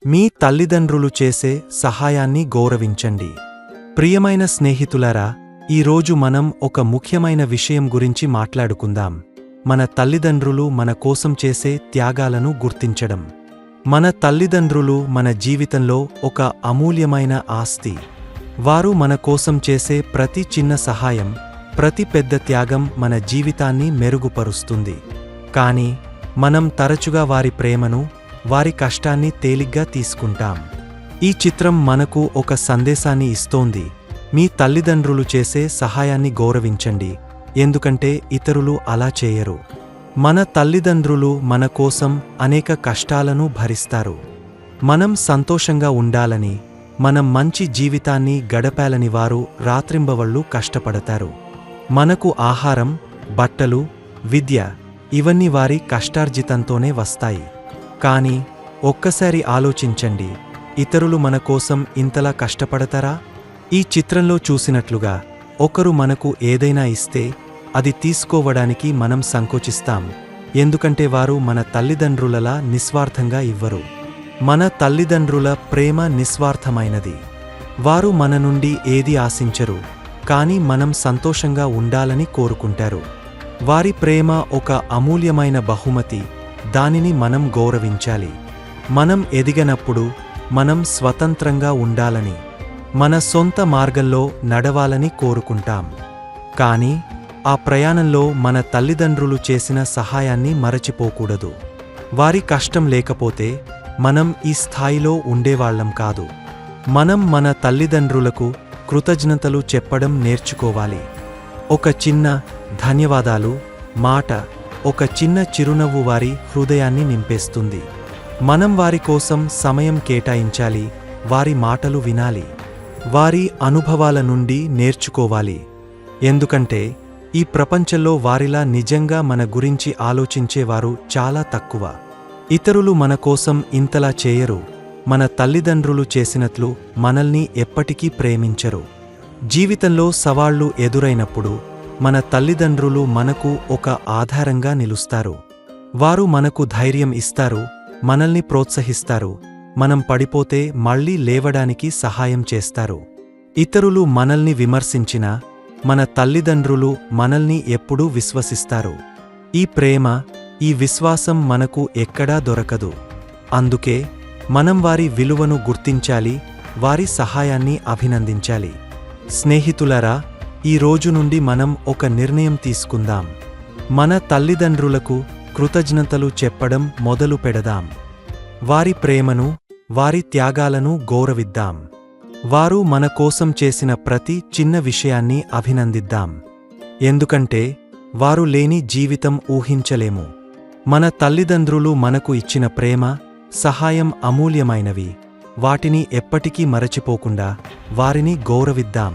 మీ తల్లిదండ్రులు చేసే సహాయాన్ని గౌరవించండి. ప్రియమైన స్నేహితులారా, ఈరోజు మనం ఒక ముఖ్యమైన విషయం గురించి మాట్లాడుకుందాం. మన తల్లిదండ్రులు మన కోసం చేసే త్యాగాలను గుర్తించడం. మన తల్లిదండ్రులు మన జీవితంలో ఒక అమూల్యమైన ఆస్తి. వారు మన కోసం చేసే ప్రతి చిన్న సహాయం, ప్రతి పెద్ద త్యాగం మన జీవితాన్ని మెరుగుపరుస్తుంది. కానీ మనం తరచుగా వారి ప్రేమను, వారి కష్టాన్ని తేలిగ్గా తీసుకుంటాం. ఈ చిత్రం మనకు ఒక సందేశాన్ని ఇస్తోంది. మీ తల్లిదండ్రులు చేసే సహాయాన్ని గౌరవించండి, ఎందుకంటే ఇతరులు అలా చేయరు. మన తల్లిదండ్రులు మన కోసం అనేక కష్టాలను భరిస్తారు. మనం సంతోషంగా ఉండాలని, మనం మంచి జీవితాన్ని గడపాలని వారు రాత్రింబవళ్ళు కష్టపడతారు. మనకు ఆహారం, బట్టలు, విద్య ఇవన్నీ వారి కష్టార్జితంతోనే వస్తాయి. కానీ ఒక్కసారి ఆలోచించండి, ఇతరులు మన కోసం ఇంతలా కష్టపడతారా? ఈ చిత్రంలో చూసినట్లుగా ఒకరు మనకు ఏదైనా ఇస్తే అది తీసుకోవడానికి మనం సంకోచిస్తాం, ఎందుకంటే వారు మన తల్లిదండ్రులలా నిస్వార్థంగా ఇవ్వరు. మన తల్లిదండ్రుల ప్రేమ నిస్వార్థమైనది. వారు మన నుండి ఏది ఆశించరు, కానీ మనం సంతోషంగా ఉండాలని కోరుకుంటారు. వారి ప్రేమ ఒక అమూల్యమైన బహుమతి, దానిని మనం గౌరవించాలి. మనం ఎదిగినప్పుడు మనం స్వతంత్రంగా ఉండాలని, మన సొంత మార్గంలో నడవాలని కోరుకుంటాం. కానీ ఆ ప్రయాణంలో మన తల్లిదండ్రులు చేసిన సహాయాన్ని మరచిపోకూడదు. వారి కష్టం లేకపోతే మనం ఈ స్థాయిలో ఉండేవాళ్లం కాదు. మనం మన తల్లిదండ్రులకు కృతజ్ఞతలు చెప్పడం నేర్చుకోవాలి. ఒక చిన్న ధన్యవాదాలు మాట, ఒక చిన్న చిరునవ్వు వారి హృదయాన్ని నింపేస్తుంది. మనం వారి కోసం సమయం కేటాయించాలి, వారి మాటలు వినాలి, వారి అనుభవాల నుండి నేర్చుకోవాలి. ఎందుకంటే ఈ ప్రపంచంలో వారిలా నిజంగా మన గురించి ఆలోచించేవారు చాలా తక్కువ. ఇతరులు మన కోసం ఇంతలా చేయరు. మన తల్లిదండ్రులు చేసినట్లు మనల్ని ఎప్పటికీ ప్రేమించరు. జీవితంలో సవాళ్లు ఎదురైనప్పుడు మన తల్లిదండ్రులు మనకు ఒక ఆధారంగా నిలుస్తారు. వారు మనకు ధైర్యం ఇస్తారు, మనల్ని ప్రోత్సహిస్తారు, మనం పడిపోతే మళ్లీ లేవడానికి సహాయం చేస్తారు. ఇతరులు మనల్ని విమర్శించినా మన తల్లిదండ్రులు మనల్ని ఎప్పుడూ విశ్వసిస్తారు. ఈ ప్రేమ, ఈ విశ్వాసం మనకు ఎక్కడా దొరకదు. అందుకే మనం వారి విలువను గుర్తించాలి, వారి సహాయాన్ని అభినందించాలి. స్నేహితులారా, ఈ రోజు నుండి మనం ఒక నిర్ణయం తీసుకుందాం. మన తల్లిదండ్రులకు కృతజ్ఞతలు చెప్పడం మొదలు పెడదాం. వారి ప్రేమను, వారి త్యాగాలను గౌరవిద్దాం. వారు మన కోసం చేసిన ప్రతి చిన్న విషయాన్ని అభినందిద్దాం. ఎందుకంటే వారు లేని జీవితం ఊహించలేము. మన తల్లిదండ్రులు మనకు ఇచ్చిన ప్రేమ, సహాయం అమూల్యమైనవి. వాటిని ఎప్పటికీ మరచిపోకుండా వారిని గౌరవిద్దాం.